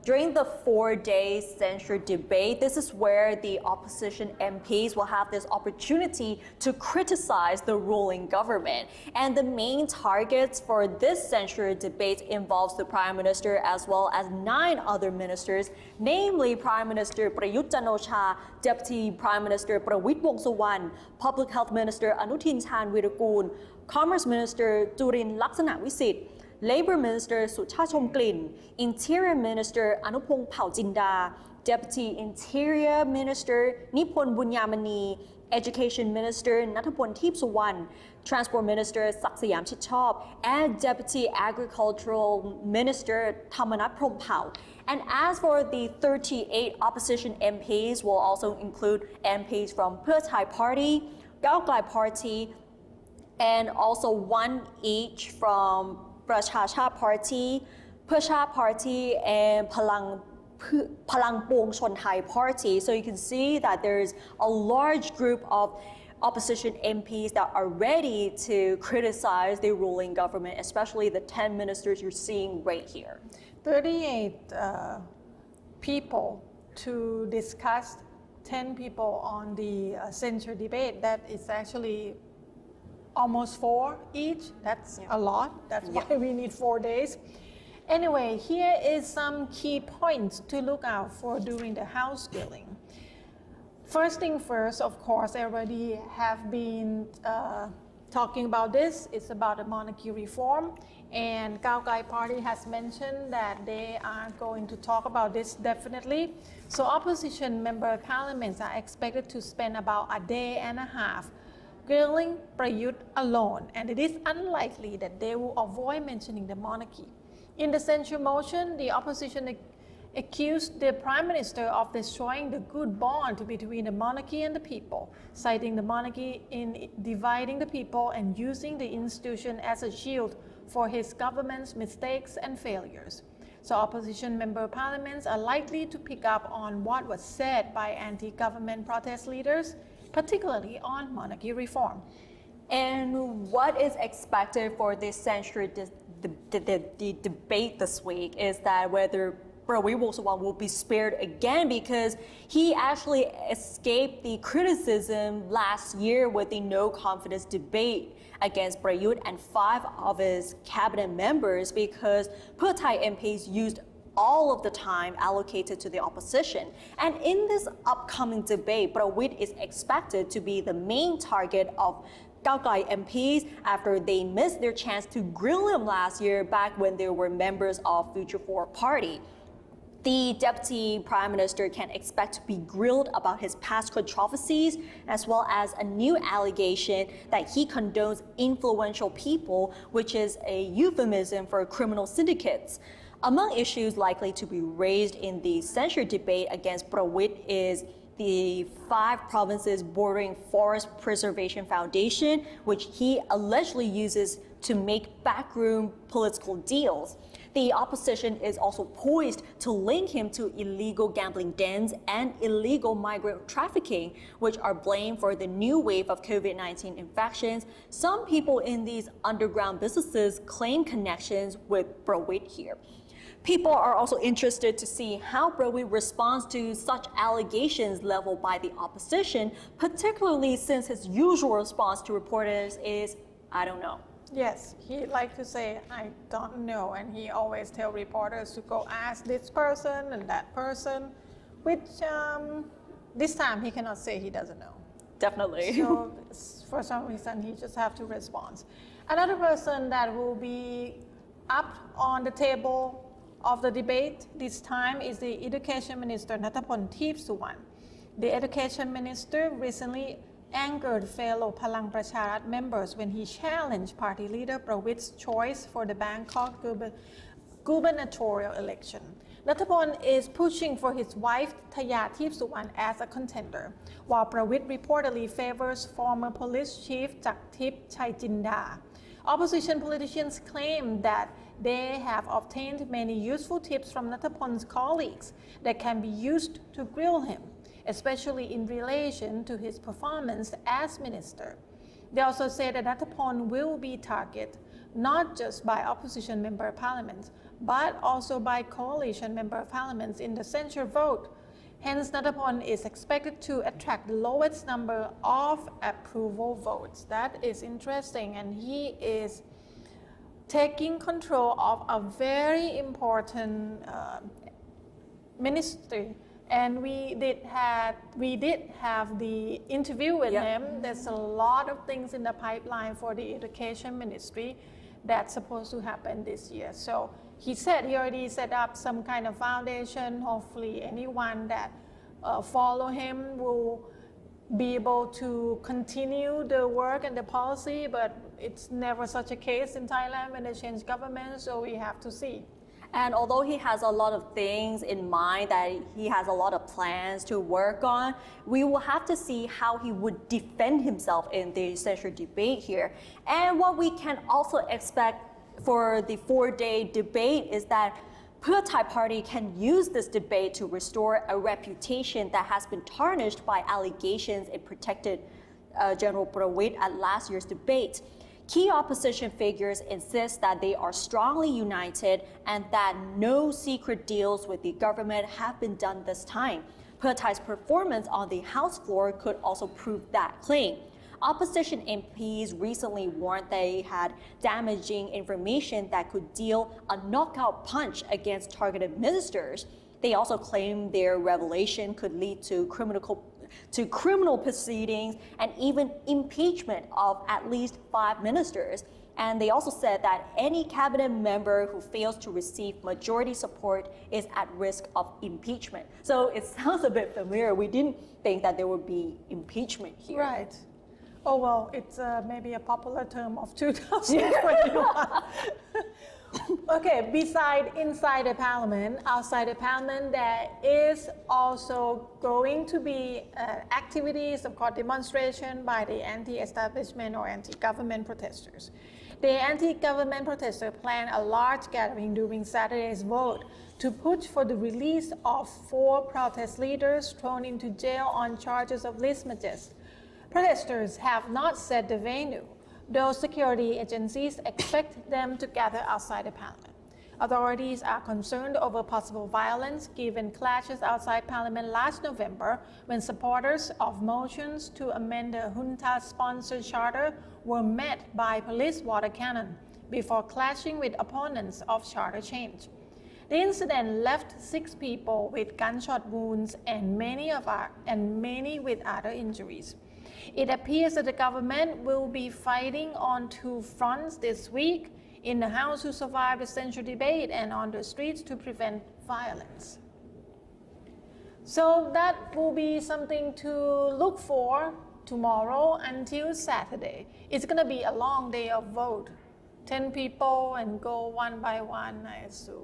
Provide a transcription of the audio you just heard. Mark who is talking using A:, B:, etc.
A: During the 4-day censure debate, this is where the opposition MPs will have this opportunity to criticize the ruling government. And the main targets for this censure debate involves the Prime Minister as well as 9 other ministers, namely Prime Minister Prayut Chan-o-cha, Deputy Prime Minister Prawit Wongsuwan, Public Health Minister Anutin Chan-Virakul, Commerce Minister Jurin Laksana-Visit, Labour Minister Suchachomklin, Interior Minister Anupong Paujinda, Deputy Interior Minister Nipon Bunyamani, Education Minister Natapon Tipsuwan, Transport Minister Saksayam Chichop, and Deputy Agricultural Minister Thamanat Prompao. And as for the 38 opposition MPs, will also include MPs from Pheu Thai Party, govt Party, and also 1 each from Prachacha Party, Pheu Party, and Palang Pong Chon Thai Party. So you can see that there's a large group of opposition MPs that are ready to criticize the ruling government, especially the 10 ministers you're seeing right here.
B: 38 people to discuss 10 people on the censure debate. That is actually almost 4 each. That's a lot. That's why we need 4 days. Anyway, here is some key points to look out for during the House grilling. First thing first, of course, everybody have been talking about this. It's about the monarchy reform, and govt Party has mentioned that they are going to talk about this definitely. So opposition member parliaments are expected to spend about a day and a half grilling Prayut alone, and it is unlikely that they will avoid mentioning the monarchy. In the censure motion, the opposition accused the Prime Minister of destroying the good bond between the monarchy and the people, citing the monarchy in dividing the people and using the institution as a shield for his government's mistakes and failures. So opposition member parliaments are likely to pick up on what was said by anti-government protest leaders, particularly on monarchy reform.
A: And what is expected for this censure the debate this week is that whether Prawit Wongsuwan will be spared again, because he actually escaped the criticism last year with the no confidence debate against Prayut and 5 of his cabinet members, because Pheu Thai MPs used all of the time allocated to the opposition. And in this upcoming debate, Prawit is expected to be the main target of govt MPs after they missed their chance to grill him last year back when they were members of Future For Party. The Deputy Prime Minister can expect to be grilled about his past controversies, as well as a new allegation that he condones influential people, which is a euphemism for criminal syndicates. Among issues likely to be raised in the censure debate against Prawit is the 5 provinces bordering Forest Preservation Foundation, which he allegedly uses to make backroom political deals. The opposition is also poised to link him to illegal gambling dens and illegal migrant trafficking, which are blamed for the new wave of COVID-19 infections. Some people in these underground businesses claim connections with Prawit here. People are also interested to see how Prawit responds to such allegations leveled by the opposition, particularly since his usual response to reporters is, I don't know.
B: Yes, he likes to say, I don't know, and he always tells reporters to go ask this person and that person, which this time he cannot say he doesn't know.
A: Definitely.
B: So for some reason, he just have to respond. Another person that will be up on the table of the debate this time is the Education Minister Natapon Tipsuwan. The Education Minister recently angered fellow Palang Pracharat members when he challenged party leader Prawit's choice for the Bangkok gubernatorial election. Natapon is pushing for his wife Thayat Tipsuwan as a contender, while Prawit reportedly favors former police chief Jaktip Chaijinda. Opposition politicians claim that they have obtained many useful tips from Natapon's colleagues that can be used to grill him, especially in relation to his performance as minister. They also say that Natapon will be targeted not just by opposition member parliaments, but also by coalition member of parliaments in the censure vote. Hence, Natapon is expected to attract the lowest number of approval votes. That is interesting, and he is taking control of a very important ministry. And we did have the interview with him. There's a lot of things in the pipeline for the education ministry that's supposed to happen this year. So he said he already set up some kind of foundation. Hopefully anyone that follow him will be able to continue the work and the policy, but it's never such a case in Thailand when they change government, so we have to see.
A: And although he has a lot of things in mind, that he has a lot of plans to work on, we will have to see how he would defend himself in the censure debate here. And what we can also expect for the 4-day debate is that Pheu Thai Party can use this debate to restore a reputation that has been tarnished by allegations it protected General Pravit at last year's debate. Key opposition figures insist that they are strongly united and that no secret deals with the government have been done this time. Pheu Thai's performance on the House floor could also prove that claim. Opposition MPs recently warned they had damaging information that could deal a knockout punch against targeted ministers. They also claimed their revelation could lead to criminal proceedings and even impeachment of at least 5 ministers. And they also said that any cabinet member who fails to receive majority support is at risk of impeachment. So it sounds a bit familiar. We didn't think that there would be impeachment here.
B: Right. Oh, well, it's maybe a popular term of 2021. Okay, inside the parliament, outside the parliament, there is also going to be activities, of course, demonstration by the anti-establishment or anti-government protesters. The anti-government protesters plan a large gathering during Saturday's vote to push for the release of 4 protest leaders thrown into jail on charges of lese-majeste. Protesters have not set the venue, though security agencies expect them to gather outside the parliament. Authorities are concerned over possible violence given clashes outside parliament last November when supporters of motions to amend the junta-sponsored charter were met by police water cannon before clashing with opponents of charter change. The incident left 6 people with gunshot wounds and many with other injuries. It appears that the government will be fighting on 2 fronts this week, in the House to survive the censure debate and on the streets to prevent violence. So that will be something to look for tomorrow until Saturday. It's going to be a long day of vote. 10 people and go one by one, I assume.